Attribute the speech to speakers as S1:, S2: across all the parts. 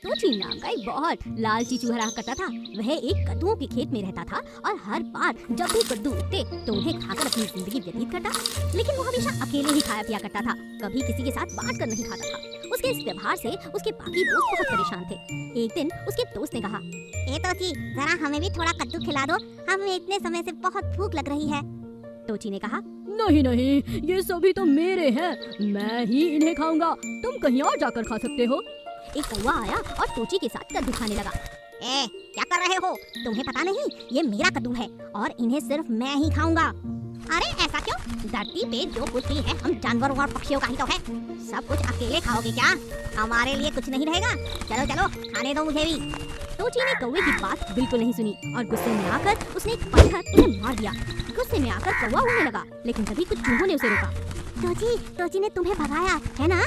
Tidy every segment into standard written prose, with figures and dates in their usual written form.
S1: तोची नाम का एक बहुत लालची चूहा रहा करता था। वह एक कद्दुओं के खेत में रहता था और हर बार जब भी कद्दू उगते तो उन्हें खाकर अपनी जिंदगी व्यतीत करता। लेकिन वो हमेशा अकेले ही खाया पिया करता था, कभी किसी के साथ बांट कर नहीं खाता था। उसके इस व्यवहार से उसके बाकी दोस्त बहुत परेशान थे। एक दिन उसके दोस्त ने कहा, ए तोची, जरा हमें भी थोड़ा कद्दू खिला दो, हमें इतने समय से बहुत भूख लग रही है। तोची ने कहा,
S2: नहीं नहीं, ये सभी तो मेरे हैं, मैं ही इन्हें खाऊंगा, तुम कहीं और जाकर खा सकते हो।
S1: एक कौवा आया और तोची के साथ कद्दू खाने लगा। ए, क्या कर रहे हो? तुम्हें पता नहीं ये मेरा कद्दू है और इन्हें सिर्फ मैं ही खाऊंगा। अरे ऐसा क्यों? धरती पे जो कुछ भी है हम जानवरों और पक्षियों का ही तो है। सब कुछ अकेले खाओगे क्या? हमारे लिए कुछ नहीं रहेगा। चलो चलो, खाने दो मुझे भी। तोची ने कौवे की बात बिल्कुल नहीं सुनी और गुस्से में आकर उसने एक पत्थर उन्हें मार दिया। गुस्से में आकर कौवा उड़ने लगा, लेकिन तभी कुछ चूहों ने उसे रोका। तोची ने तुम्हें भगाया है ना?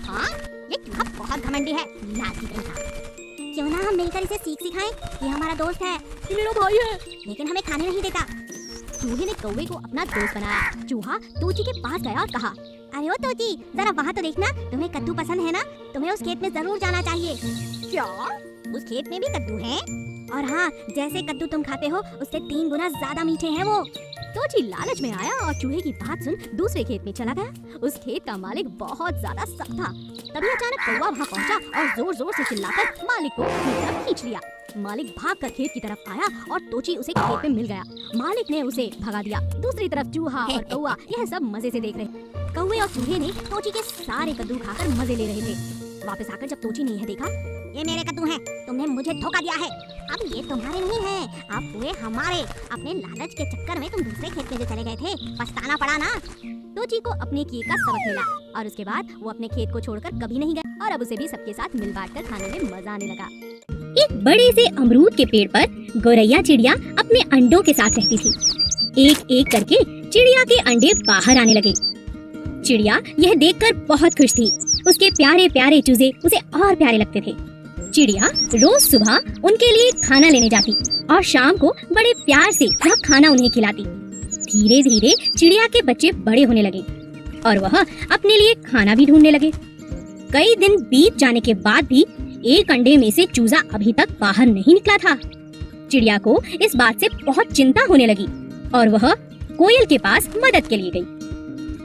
S1: हाँ, ये चूहा बहुत घमंडी है, लालची कहीं का। क्यों ना हम मिलकर इसे सीख सिखाएं? ये हमारा दोस्त है,
S2: ये मेरा भाई है,
S1: लेकिन हमें खाने नहीं देता। चूहे ने कौवे को अपना दोस्त बनाया। चूहा तोची के पास गया और कहा, अरे ओ तोची, जरा वहाँ तो देखना, तुम्हें कद्दू पसंद है ना? तुम्हें उस खेत में जरूर जाना चाहिए। क्या? उस खेत में भी कद्दू है? और हाँ, जैसे कद्दू तुम खाते हो उससे 3 गुना ज्यादा मीठे हैं वो। तोची लालच में आया और चूहे की बात सुन दूसरे खेत में चला गया। उस खेत का मालिक बहुत ज्यादा सख्त था। तभी अचानक कौवा वहाँ पहुँचा और जोर जोर से चिल्लाकर मालिक को अपनी तरफ खींच लिया। मालिक भागकर खेत की तरफ आया और तोची उसे खेत में मिल गया। मालिक ने उसे भगा दिया। दूसरी तरफ चूहा और कौवा यह सब मजे से देख रहे। कौवे और चूहे ने तोची के सारे कद्दू खाकर मजे ले रहे थे। वापस आकर जब तोची ने यह देखा, ये मेरे कद्दू हैं, तुमने मुझे धोखा दिया है, अब ये तुम्हारे नहीं हैं, अब हुए हमारे। अपने लालच के चक्कर में तुम दूसरे खेत में जो चले गए थे, पछताना पड़ा ना। तोची को अपने किए का सबक मिला और उसके बाद वो अपने खेत को छोड़कर कभी नहीं गया और अब उसे भी सबके साथ मिल बांट कर खाने में मजा आने लगा।
S3: एक बड़े से अमरूद के पेड़ पर गौरैया चिड़िया अपने अंडों के साथ रहती थी। एक एक करके चिड़िया के अंडे बाहर आने लगे। चिड़िया यह देखकर बहुत खुश थी। उसके प्यारे प्यारे चूजे उसे और प्यारे लगते थे। चिड़िया रोज सुबह उनके लिए खाना लेने जाती और शाम को बड़े प्यार से वह खाना उन्हें खिलाती। धीरे धीरे चिड़िया के बच्चे बड़े होने लगे और वह अपने लिए खाना भी ढूंढने लगे। कई दिन बीत जाने के बाद भी एक अंडे में से चूजा अभी तक बाहर नहीं निकला था। चिड़िया को इस बात से बहुत चिंता होने लगी और वह कोयल के पास मदद के लिए गई।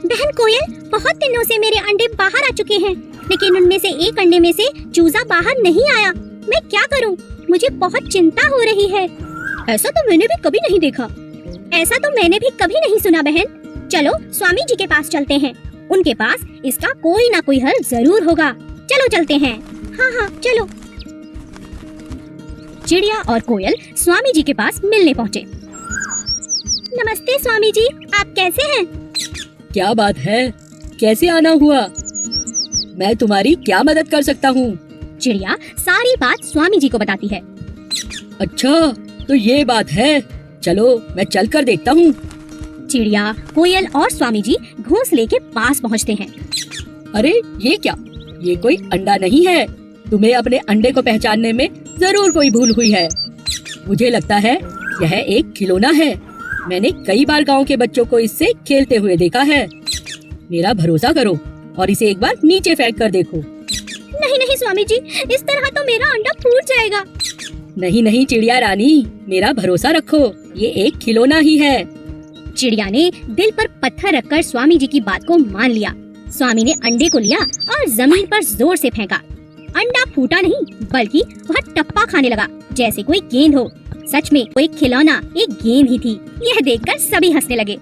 S3: बहन कोयल, बहुत दिनों से मेरे अंडे बाहर आ चुके हैं, लेकिन उनमें से एक अंडे में से चूजा बाहर नहीं आया। मैं क्या करूं? मुझे बहुत चिंता हो रही है।
S2: ऐसा तो मैंने भी कभी नहीं देखा।
S3: ऐसा तो मैंने भी कभी नहीं सुना बहन। चलो स्वामी जी के पास चलते हैं, उनके पास इसका कोई ना कोई हल जरूर होगा। चलो चलते हैं। हाँ हाँ चलो। चिड़िया और कोयल स्वामी जी के पास मिलने पहुँचे। नमस्ते स्वामी जी, आप कैसे हैं?
S4: क्या बात है, कैसे आना हुआ? मैं तुम्हारी क्या मदद कर सकता हूँ?
S3: चिड़िया सारी बात स्वामी जी को बताती है।
S4: अच्छा, तो ये बात है, चलो मैं चल कर देखता हूँ।
S3: चिड़िया, कोयल और स्वामी जी घोंसले के पास पहुँचते हैं।
S4: अरे ये क्या? ये कोई अंडा नहीं है। तुम्हें अपने अंडे को पहचानने में जरूर कोई भूल हुई है। मुझे लगता है यह एक खिलौना है। मैंने कई बार गांव के बच्चों को इससे खेलते हुए देखा है। मेरा भरोसा करो और इसे एक बार नीचे फेंक कर देखो।
S3: नहीं नहीं स्वामी जी, इस तरह तो मेरा अंडा फूट जाएगा।
S4: नहीं नहीं चिड़िया रानी, मेरा भरोसा रखो, ये एक खिलौना ही है।
S3: चिड़िया ने दिल पर पत्थर रखकर स्वामी जी की बात को मान लिया। स्वामी ने अंडे को लिया और जमीन पर जोर से फेंका। अंडा फूटा नहीं, बल्कि वह टप्पा खाने लगा जैसे कोई गेंद हो। सच में वो एक खिलौना, एक गेंद ही थी। यह देखकर सभी हंसने लगे।